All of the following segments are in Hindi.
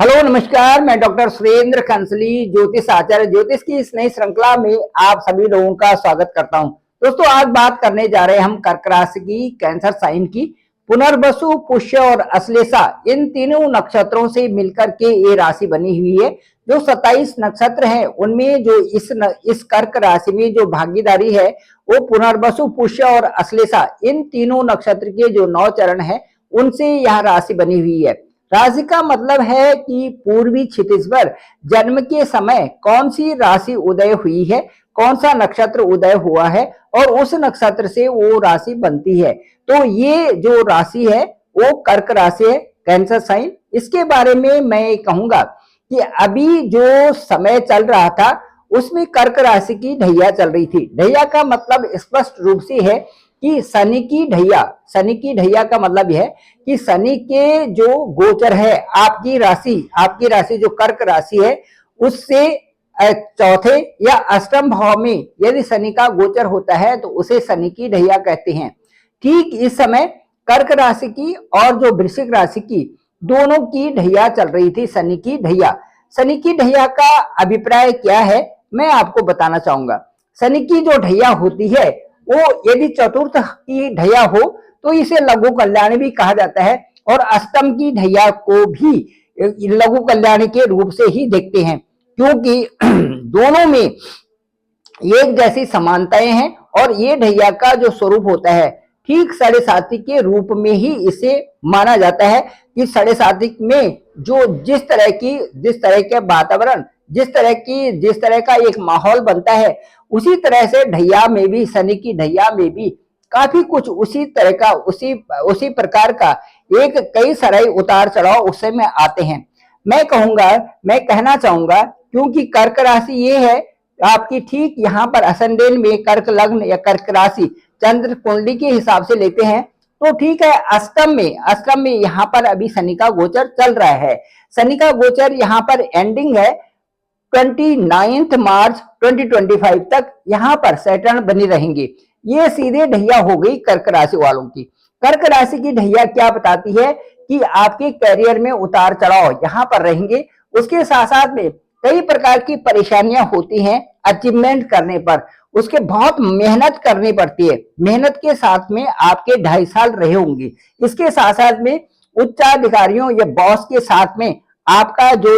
हेलो नमस्कार, मैं डॉक्टर सुरेंद्र कंसली ज्योतिष आचार्य ज्योतिष की इस नई श्रृंखला में आप सभी लोगों का स्वागत करता हूं। दोस्तों, आज बात करने जा रहे हैं हम कर्क राशि की, कैंसर साइन की। पुनर्वसु, पुष्य और अश्लेषा, इन तीनों नक्षत्रों से मिलकर के ये राशि बनी हुई है। जो 27 नक्षत्र हैं उनमें जो इस कर्क राशि में जो भागीदारी है वो पुनर्वसु, पुष्य और अश्लेषा, इन तीनों नक्षत्र के जो 9 चरण है उनसे यह राशि बनी हुई है। राशि का मतलब है कि पूर्वी क्षितिज पर जन्म के समय कौन सी राशि उदय हुई है, कौन सा नक्षत्र उदय हुआ है और उस नक्षत्र से वो राशि बनती है। तो ये जो राशि है वो कर्क राशि है, कैंसर साइन। इसके बारे में मैं कहूंगा कि अभी जो समय चल रहा था उसमें कर्क राशि की ढैया चल रही थी। ढैया का मतलब स्पष्ट रूप से है कि शनि की ढैया। शनि की ढैया का मतलब यह है कि शनि के जो गोचर है आपकी राशि जो कर्क राशि है उससे चौथे या अष्टम भाव में यदि शनि का गोचर होता है तो उसे शनि की ढैया कहते हैं। ठीक इस समय कर्क राशि की और जो वृश्चिक राशि की, दोनों की ढैया चल रही थी, शनि की ढैया। शनि की ढैया का अभिप्राय क्या है मैं आपको बताना चाहूंगा। शनि की जो ढैया होती है वो यदि चतुर्थ की ढैया हो तो इसे लघु कल्याणी भी कहा जाता है, और अष्टम की ढैया को भी लघु कल्याणी के रूप से ही देखते हैं, क्योंकि दोनों में एक जैसी समानताएं हैं। और ये ढैया का जो स्वरूप होता है ठीक साढ़े साथी के रूप में ही इसे माना जाता है कि साढ़े साथी में जो जिस तरह के वातावरण, जिस तरह का एक माहौल बनता है, उसी तरह से ढैया में भी, शनि की ढैया में भी काफी कुछ उसी तरह का, उसी प्रकार का एक कई सारे उतार चढ़ाव उस समय आते हैं। मैं कहना चाहूंगा क्योंकि कर्क राशि ये है आपकी, ठीक यहाँ पर असेंडेंट में कर्क लग्न या कर्क राशि चंद्र कुंडली के हिसाब से लेते हैं तो ठीक है। अष्टम में यहाँ पर अभी शनि का गोचर चल रहा है। शनि का गोचर यहाँ पर एंडिंग है 29 मार्च 2025 तक यहाँ पर सैटर्न बनी रहेंगे। ये सीधे ढैया हो गई कर्क राशि वालों की। कर्क राशि की ढैया क्या बताती है कि आपके करियर में उतार चढ़ाव यहाँ पर रहेंगे। उसके साथ साथ में कई प्रकार की परेशानियां होती हैं अचीवमेंट करने पर, उसके बहुत मेहनत करनी पड़ती है। मेहनत के साथ में आपके 2.5 साल रहे होंगे। इसके साथ साथ में उच्चाधिकारियों या बॉस के साथ में आपका जो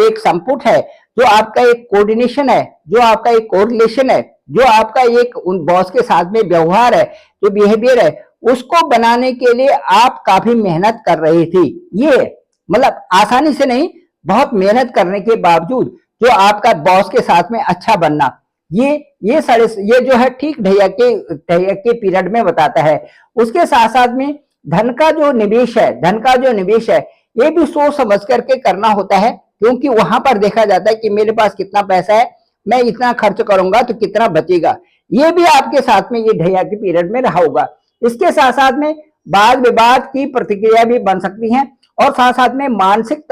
एक संपुट है, जो आपका एक कोऑर्डिनेशन है, जो आपका एक कोरिलेशन है, जो आपका एक उन बॉस के साथ में व्यवहार है, जो बिहेवियर है, उसको बनाने के लिए आप काफी मेहनत कर रही थी। ये मतलब आसानी से नहीं, बहुत मेहनत करने के बावजूद जो आपका बॉस के साथ में अच्छा बनना, ये जो है ठीक ढैया के पीरियड में बताता है। उसके साथ साथ में धन का जो निवेश है ये भी सोच समझ करके करना होता है, क्योंकि वहां पर देखा जाता है कि मेरे पास कितना पैसा है, मैं इतना खर्च करूंगा तो कितना बचेगा। ये भी आपके साथ में ये ढैया के पीरियड में रहा होगा। इसके साथ साथ में वाद विवाद की प्रतिक्रिया भी बन सकती है, और साथ साथ में मानसिक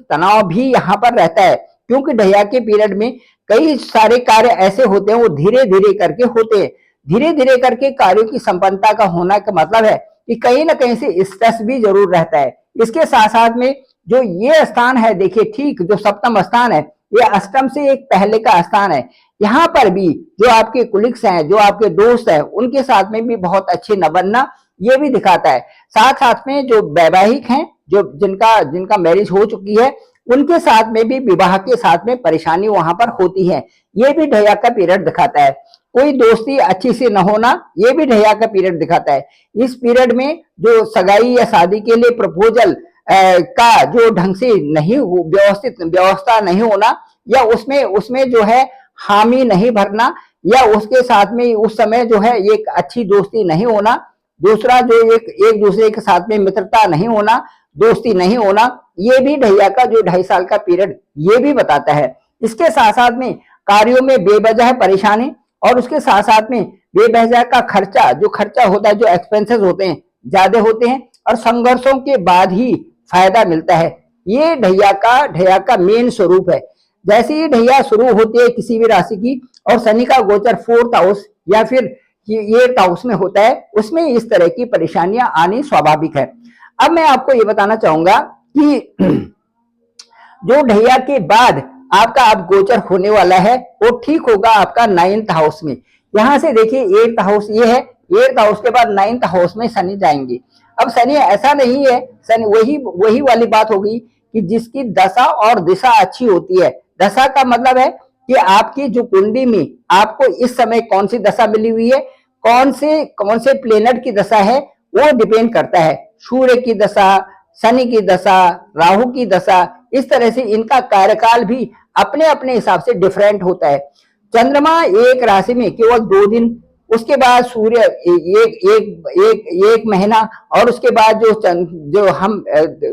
तनाव भी यहाँ पर रहता है, क्योंकि ढैया के पीरियड में कई सारे कार्य ऐसे होते हैं वो धीरे धीरे करके होते हैं। धीरे धीरे करके कार्यों की संपन्नता का होना का मतलब है कि कहीं ना कहीं से स्ट्रेस भी जरूर रहता है। इसके साथ साथ में जो ये स्थान है, देखिए ठीक जो सप्तम स्थान है, ये अष्टम से एक पहले का स्थान है। यहाँ पर भी जो आपके कुलिक्स हैं, जो आपके दोस्त हैं, उनके साथ में भी बहुत अच्छे न बनना ये भी दिखाता है। साथ साथ में जो वैवाहिक हैं, जो जिनका मैरिज हो चुकी है, उनके साथ में भी विवाह के साथ में परेशानी वहां पर होती है। ये भी ढैया का पीरियड दिखाता है। कोई दोस्ती अच्छी से न होना, ये भी ढैया का पीरियड दिखाता है। इस पीरियड में जो सगाई या शादी के लिए प्रपोजल का जो ढंग से नहीं व्यवस्था नहीं होना, या उसमें जो है हामी नहीं भरना, या उसके साथ में उस समय जो है एक अच्छी दोस्ती नहीं होना, दूसरा जो एक दूसरे के साथ में मित्रता नहीं होना, दोस्ती नहीं होना, ये भी ढैया का जो 2.5 साल का पीरियड ये भी बताता है। इसके साथ साथ में कार्यों में बेवजह परेशानी, और उसके साथ साथ में बेवजह का जो खर्चा होता है, जो एक्सपेंसेस होते हैं ज्यादा होते हैं, और संघर्षों के बाद ही फायदा मिलता है। ये ढैया का मेन स्वरूप है। जैसे ही ढैया शुरू होती है किसी भी राशि की, और शनि का गोचर 4th हाउस या फिर ये हाउस में होता है, उसमें इस तरह की परेशानियां आनी स्वाभाविक है। अब मैं आपको ये बताना चाहूंगा कि जो ढैया के बाद आपका अब गोचर होने वाला है वो ठीक होगा आपका 9th हाउस में। यहां से देखिए 8th हाउस ये है, 8th हाउस के बाद 9th हाउस में शनि जाएंगे। अब शनि ऐसा नहीं है, शनि वही वही वाली बात होगी कि जिसकी दशा और दिशा अच्छी होती है। दशा का मतलब है कि आपकी जो कुंडली में आपको इस समय कौन सी दशा मिली हुई है, कौन से प्लेनेट की दशा है, वो डिपेंड करता है। सूर्य की दशा, शनि की दशा, राहु की दशा, इस तरह से इनका कार्यकाल भी अपने अपने हिसाब से डिफरेंट होता है। चंद्रमा एक राशि में केवल 2 दिन, उसके बाद सूर्य एक महीना, और उसके बाद जो हम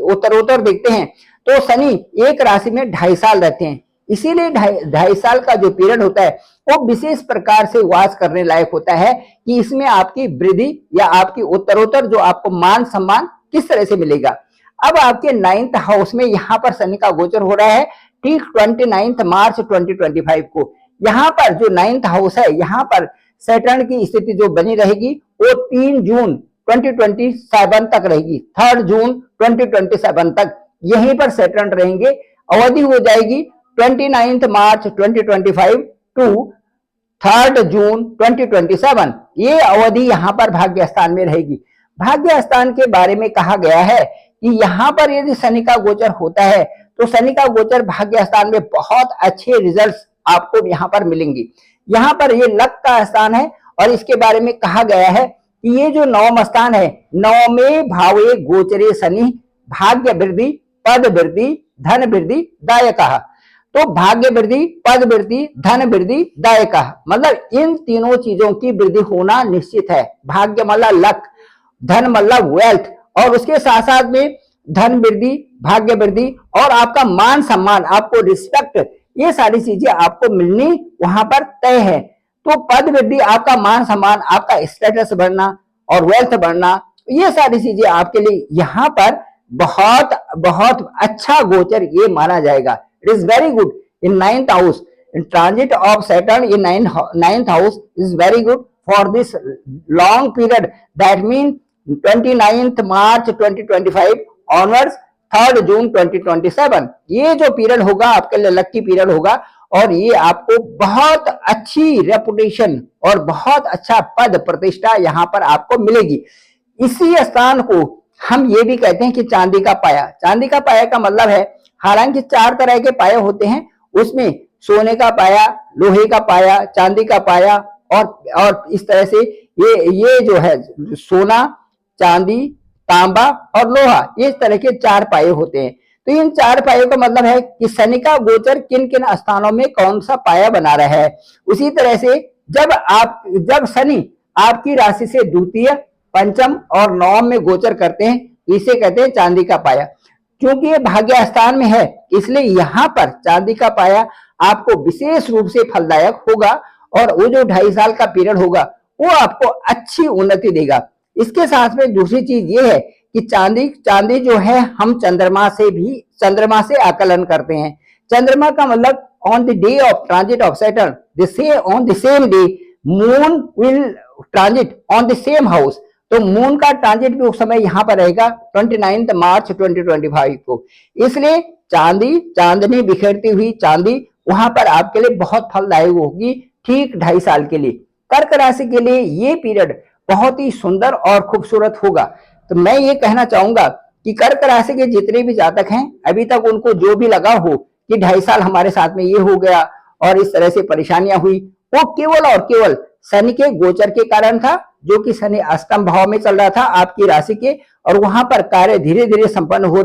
उत्तरोत्तर देखते हैं तो शनि एक राशि में 2.5 साल रहते हैं। इसीलिए 2.5 साल का जो पीरियड होता है वो विशेष प्रकार से वास करने लायक होता है कि इसमें आपकी वृद्धि या आपकी उत्तरोत्तर जो आपको मान सम्मान किस तरह से मिलेगा। अब आपके 9th हाउस में यहाँ पर शनि का गोचर हो रहा है ठीक 29 मार्च 2025 को। यहाँ पर जो 9th हाउस है यहाँ पर सैटर्न की स्थिति जो बनी रहेगी वो 3 जून 2027 तक रहेगी। 3 जून 2027 तक यहीं पर सैटर्न रहेंगे। अवधि हो जाएगी 29 मार्च 2025 टू 3 जून 2027। ये अवधि यहाँ पर भाग्य स्थान में रहेगी। भाग्य स्थान के बारे में कहा गया है कि यहाँ पर यदि शनि का गोचर होता है तो शनि का गोचर भाग्य स्थान में बहुत अच्छे रिजल्ट्स आपको यहाँ पर मिलेंगे। यहाँ पर ये लक का स्थान है और इसके बारे में कहा गया है कि ये जो नवम स्थान है, नवमे भावे गोचरे शनि भाग्य वृद्धि, पद वृद्धि, धन वृद्धि, दायकः। तो भाग्य वृद्धि, पद वृद्धि, धन वृद्धि, दायकः मतलब इन तीनों चीजों की वृद्धि होना निश्चित है। भाग्य मतलब लक, धन मतलब वेल्थ, और उसके साथ साथ में धन वृद्धि, भाग्य वृद्धि और आपका मान सम्मान, आपको रिस्पेक्ट, ये सारी चीजें आपको मिलनी वहां पर तय है। तो पद वृद्धि, आपका मान सम्मान, आपका स्टेटस बढ़ना और वेल्थ बढ़ना, ये सारी चीजें आपके लिए यहाँ पर बहुत बहुत अच्छा गोचर ये माना जाएगा। It is very good in 9th house. In transit of Saturn in 9th house is very good for this long period, that mean 29 March 2025 onwards 3 जून 2027। ये जो पीरियड होगा आपके लिए लकी पीरियड होगा और ये आपको बहुत अच्छी रेपुटेशन और बहुत अच्छा पद प्रतिष्ठा यहाँ पर आपको मिलेगी। इसी स्थान को हम ये भी कहते हैं कि चांदी का पाया। चांदी का पाया का मतलब है, हालांकि 4 तरह के पाए होते हैं, उसमें सोने का पाया, लोहे का पाया, चांदी का पाया और इस तरह से ये जो है सोना, चांदी, तांबा और लोहा, इस तरह के 4 पाए होते हैं। तो इन 4 पायों का मतलब है कि शनि का गोचर किन किन स्थानों में कौन सा पाया बना रहा है। उसी तरह से जब शनि आपकी राशि से द्वितीय, पंचम और नवम में गोचर करते हैं, इसे कहते हैं चांदी का पाया। क्योंकि ये भाग्य स्थान में है इसलिए यहाँ पर चांदी का पाया आपको विशेष रूप से फलदायक होगा और वो जो 2.5 साल का पीरियड होगा वो आपको अच्छी उन्नति देगा। इसके साथ में दूसरी चीज ये है कि चांदी जो है हम चंद्रमा से आकलन करते हैं। चंद्रमा का मतलब on the day of transit of Saturn, on the same day moon will transit on the same house. तो मून का ट्रांजिट भी उस समय यहाँ पर रहेगा 29 मार्च 2025 को। इसलिए चांदनी बिखेरती हुई चांदी वहां पर आपके लिए बहुत फलदायक होगी ठीक 2.5 साल के लिए। कर्क राशि के लिए ये पीरियड बहुत ही सुंदर और खूबसूरत होगा। तो मैं ये कहना चाहूंगा कि कर्क राशि के जितने भी जातक हैं अभी तक उनको जो भी लगा हो कि 2.5 साल हमारे साथ में ये हो गया और इस तरह से परेशानियां हुई, वो केवल और केवल शनि के गोचर के कारण था, जो कि शनि अष्टम भाव में चल रहा था आपकी राशि के, और वहां पर कार्य धीरे धीरे संपन्न हो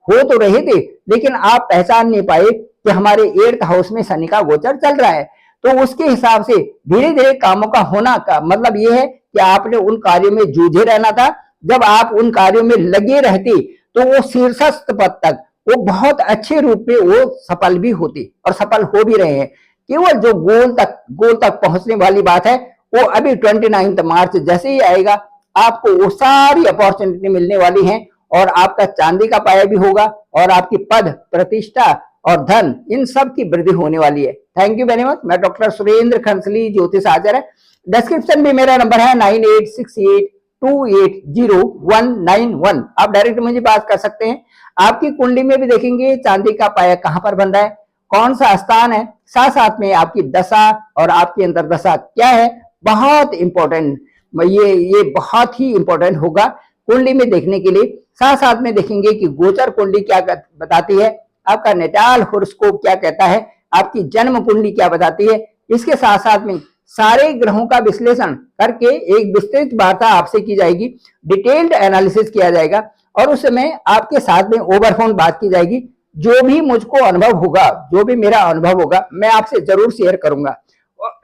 तो रहे थे, लेकिन आप पहचान नहीं पाए कि हमारे 8th हाउस में शनि का गोचर चल रहा है। तो उसके हिसाब से धीरे धीरे कामों का होना का मतलब ये है कि आपने उन कार्यों में जूझे रहना था। जब आप उन कार्यों में लगे रहते तो वो शीर्षस्थ पद तक वो बहुत अच्छे रूप में वो सफल भी होते और सफल हो भी रहे हैं। केवल जो गोल तक पहुंचने वाली बात है वो अभी 29 मार्च जैसे ही आएगा आपको वो सारी अपॉर्चुनिटी मिलने वाली है और आपका चांदी का पाया भी होगा और आपकी पद, प्रतिष्ठा और धन, इन सब की वृद्धि होने वाली है। Thank you very much. मैं डॉक्टर सुरेंद्र खंसली, ज्योतिष आचार्य। डिस्क्रिप्शन में मेरा नंबर है 280191। आप डायरेक्ट मुझे बात कर सकते हैं। आपकी कुंडली में भी देखेंगे चांदी का पाया कहां पर बन रहा है, कौन सा स्थान है, साथ साथ में आपकी दशा और आपकी अंतरदशा क्या है, बहुत इंपॉर्टेंट, ये बहुत ही इंपॉर्टेंट होगा कुंडली में देखने के लिए। साथ साथ में देखेंगे कि गोचर कुंडली क्या बताती है, आपका नेटाल हॉरोस्कोप क्या कहता है, आपकी जन्म कुंडली क्या बताती है। इसके साथ साथ में सारे ग्रहों का विश्लेषण करके एक विस्तृत वार्ता आपसे की जाएगी, डिटेल्ड एनालिसिस किया जाएगा और उस समय आपके साथ में ओवरफोन बात की जाएगी। जो भी मुझको अनुभव होगा, जो भी मेरा अनुभव होगा, मैं आपसे जरूर शेयर करूंगा।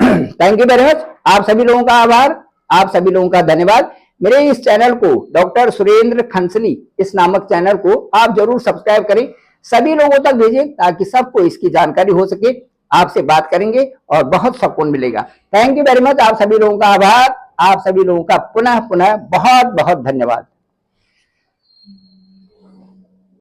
Thank you very much. आप सभी लोगों का आभार, आप सभी लोगों का धन्यवाद। मेरे इस चैनल को डॉक्टर सुरेंद्र खंसली इस नामक चैनल को आप जरूर सब्सक्राइब करें, सभी लोगों तक भेजें ताकि सबको इसकी जानकारी हो सके। आपसे बात करेंगे और बहुत सुकून मिलेगा। Thank you very much. आप सभी लोगों का आभार, आप सभी लोगों का पुनः पुनः बहुत बहुत धन्यवाद।